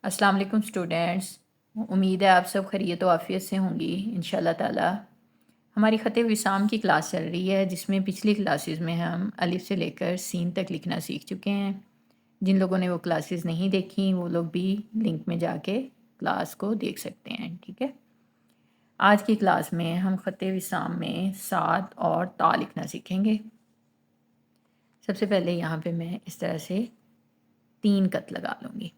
अस्सलाम वालेकुम स्टूडेंट्स। उम्मीद है आप सब खैरियत व आफ़ियत से होंगी इंशाल्लाह ताला। हमारी ख़त विसाम की क्लास चल रही है जिसमें पिछली क्लासेस में हम अलिफ से लेकर सीन तक लिखना सीख चुके हैं। जिन लोगों ने वो क्लासेस नहीं देखी वो लोग भी लिंक में जाके क्लास को देख सकते हैं, ठीक है। आज की क्लास में हम ख़त विसाम में सात और ता लिखना सीखेंगे। सबसे पहले यहाँ पे मैं इस तरह से 3 कत लगा लूँगी।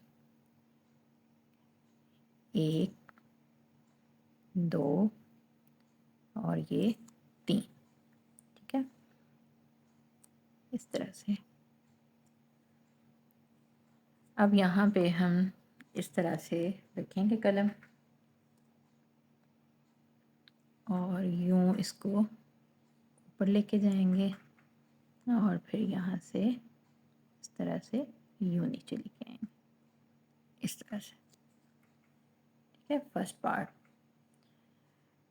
1, 2 और ये 3, ठीक है, इस तरह से। अब यहाँ पे हम इस तरह से रखेंगे कलम और यूँ इसको ऊपर लेके जाएंगे और फिर यहाँ से इस तरह से यूँ नीचे लेके आएंगे, इस तरह से, ठीक है। First part.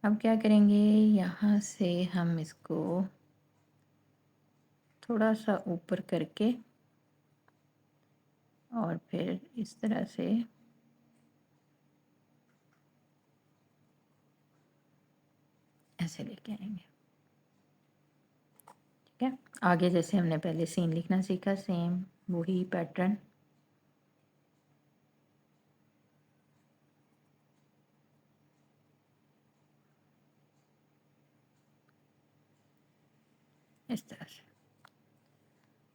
अब क्या करेंगे, यहाँ से हम इसको थोड़ा सा ऊपर करके और फिर इस तरह से ऐसे लेके आएंगे, ठीक है। आगे जैसे हमने पहले सीन लिखना सीखा सेम वही पैटर्न। इस तरह से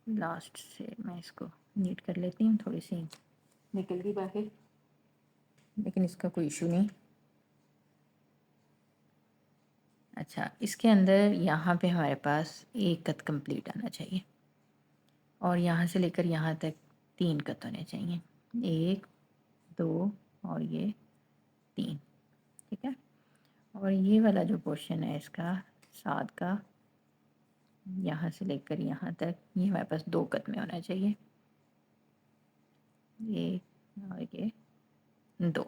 लास्ट से मैं इसको नीट कर लेती हूँ, थोड़ी सी निकल गई बाहर, लेकिन इसका कोई इशू नहीं। अच्छा, इसके अंदर यहाँ पे हमारे पास एक कत कंप्लीट आना चाहिए और यहाँ से लेकर यहाँ तक 3 कत होने चाहिए, 1, 2 और ये 3, ठीक है। और ये वाला जो पोर्शन है इसका 7 का, यहाँ से लेकर यहाँ तक ये हमारे पास 2 कत में होना चाहिए, 1 और ये 2।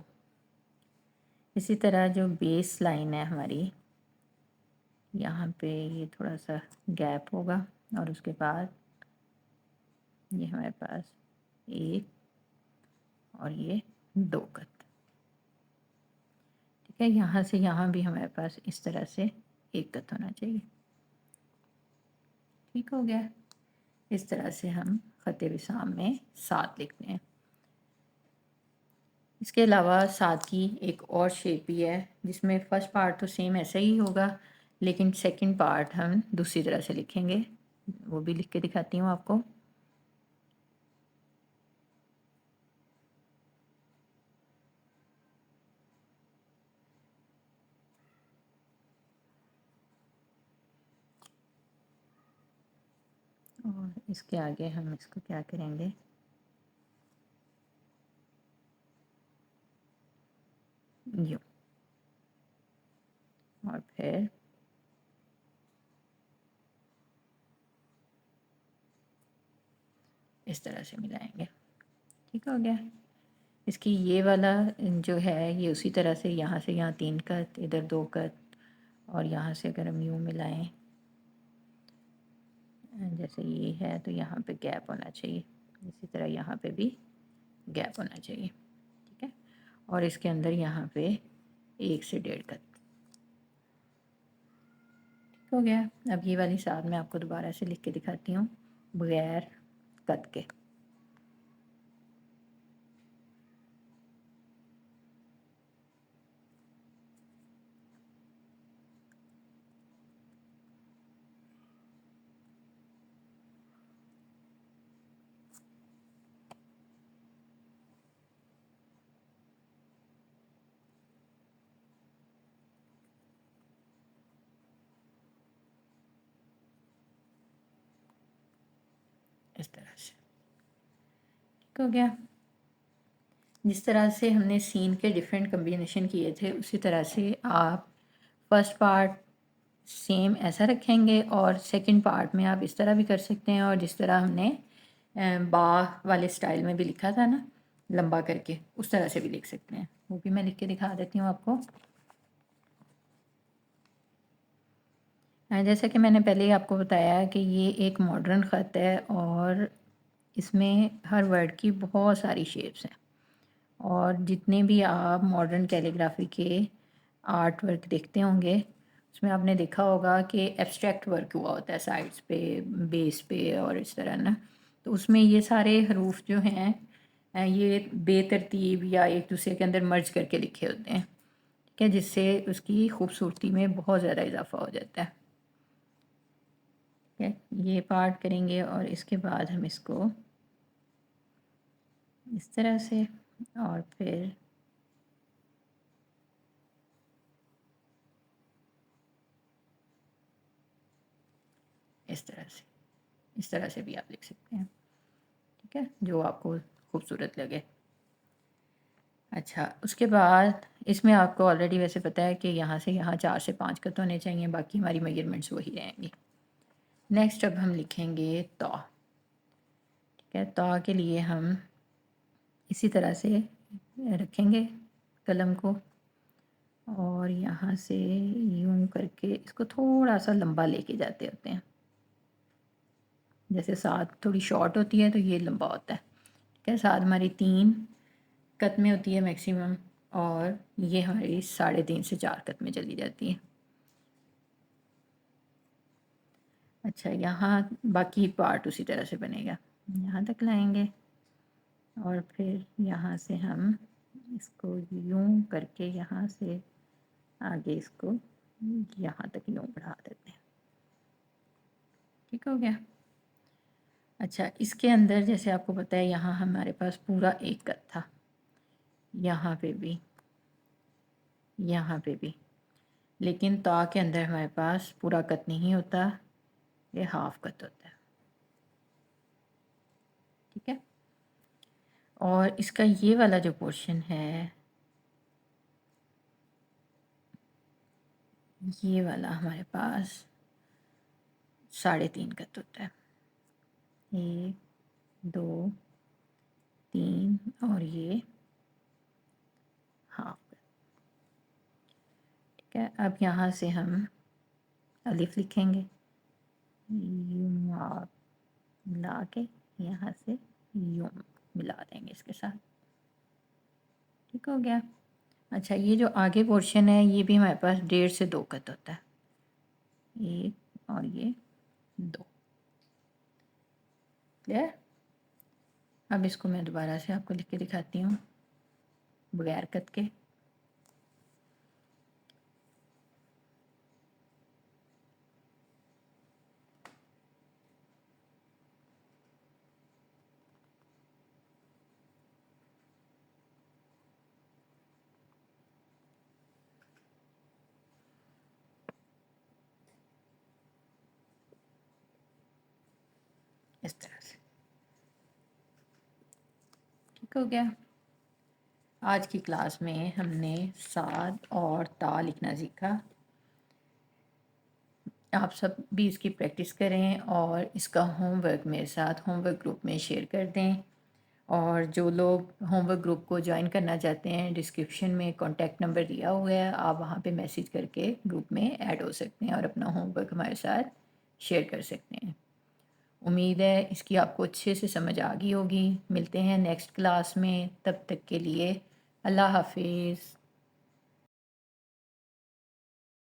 इसी तरह जो बेस लाइन है हमारी, यहाँ पे ये थोड़ा सा गैप होगा और उसके बाद ये हमारे पास 1 और ये 2 कत, ठीक है। यहाँ से यहाँ भी हमारे पास इस तरह से 1 कत होना चाहिए, ठीक हो गया। इस तरह से हम ख़त विसाम में 7 लिखते हैं। इसके अलावा 7 की एक और शेप भी है जिसमें फ़र्स्ट पार्ट तो सेम ऐसा ही होगा, लेकिन सेकंड पार्ट हम दूसरी तरह से लिखेंगे, वो भी लिख के दिखाती हूँ आपको। और इसके आगे हम इसको क्या करेंगे, यूँ, और फिर इस तरह से मिलाएंगे, ठीक हो गया। इसकी ये वाला जो है ये उसी तरह से यहाँ से यहाँ 3 कत, इधर 2 कत, और यहाँ से अगर हम यूँ मिलाएं जैसे ये है तो यहाँ पे गैप होना चाहिए, इसी तरह यहाँ पे भी गैप होना चाहिए, ठीक है। और इसके अंदर यहाँ पे 1 से 1.5 कत, ठीक हो गया। अब ये वाली साथ मैं आपको दोबारा से लिख के दिखाती हूँ बगैर कत के। इस तरह से, ठीक हो गया। जिस तरह से हमने सीन के डिफरेंट कम्बिनेशन किए थे उसी तरह से आप फर्स्ट पार्ट सेम ऐसा रखेंगे और सेकंड पार्ट में आप इस तरह भी कर सकते हैं, और जिस तरह हमने बा वाले स्टाइल में भी लिखा था ना लंबा करके, उस तरह से भी लिख सकते हैं। वो भी मैं लिख के दिखा देती हूँ आपको। जैसा कि मैंने पहले ही आपको बताया कि ये एक मॉडर्न ख़त है और इसमें हर वर्ड की बहुत सारी शेप्स हैं और जितने भी आप मॉडर्न कैलीग्राफी के आर्ट वर्क देखते होंगे उसमें आपने देखा होगा कि एब्स्ट्रैक्ट वर्क हुआ होता है साइड्स पे, बेस पे और इस तरह ना। तो उसमें ये सारे हरूफ जो हैं ये बेतरतीब या एक दूसरे के अंदर मर्ज करके लिखे होते हैं, ठीक है, जिससे उसकी खूबसूरती में बहुत ज़्यादा इजाफा हो जाता है। ठीक है, ये पार्ट करेंगे और इसके बाद हम इसको इस तरह से और फिर इस तरह से भी आप लिख सकते हैं, ठीक है, जो आपको खूबसूरत लगे। अच्छा, उसके बाद इसमें आपको ऑलरेडी वैसे पता है कि यहाँ से यहाँ 4 से 5 कत होने चाहिए, बाकी हमारी मेजरमेंट्स वही रहेंगी। नेक्स्ट अब हम लिखेंगे तौ, ठीक है। तौ के लिए हम इसी तरह से रखेंगे कलम को और यहाँ से यूं करके इसको थोड़ा सा लंबा लेके जाते होते हैं, जैसे साथ थोड़ी शॉर्ट होती है तो ये लंबा होता है, ठीक है। साथ हमारी 3 कत में होती है मैक्सिमम और ये हमारी 3.5 से 4 कत में चली जाती है। अच्छा, यहाँ बाकी पार्ट उसी तरह से बनेगा, यहाँ तक लाएंगे और फिर यहाँ से हम इसको यूं करके यहाँ से आगे इसको यहाँ तक यूं बढ़ा देते हैं, ठीक हो गया। अच्छा, इसके अंदर जैसे आपको पता है यहाँ हमारे पास पूरा 1 कत था, यहाँ पे भी, यहाँ पे भी, लेकिन ता के अंदर हमारे पास पूरा कत नहीं होता, ये हाफ कत होता है, ठीक है। और इसका ये वाला जो पोर्शन है, ये वाला हमारे पास 3.5 कत होता है, 1 2 3 और ये हाफ कत, ठीक है। अब यहाँ से हम अलिफ लिखेंगे, यूं मिला के यहाँ से यूं मिला देंगे इसके साथ, ठीक हो गया। अच्छा, ये जो आगे पोर्शन है ये भी हमारे पास 1.5 से 2 कत होता है, 1 और ये 2, क्लियर। अब इसको मैं दोबारा से आपको लिख के दिखाती हूँ बगैर कत के। इस तरह से, ठीक हो गया। आज की क्लास में हमने साद और ता लिखना सीखा। आप सब भी इसकी प्रैक्टिस करें और इसका होमवर्क मेरे साथ होमवर्क ग्रुप में शेयर कर दें। और जो लोग होमवर्क ग्रुप को ज्वाइन करना चाहते हैं, डिस्क्रिप्शन में कॉन्टैक्ट नंबर दिया हुआ है, आप वहाँ पे मैसेज करके ग्रुप में ऐड हो सकते हैं और अपना होमवर्क हमारे साथ शेयर कर सकते हैं। उम्मीद है इसकी आपको अच्छे से समझ आ गई होगी। मिलते हैं नेक्स्ट क्लास में, तब तक के लिए अल्लाह हाफिज़।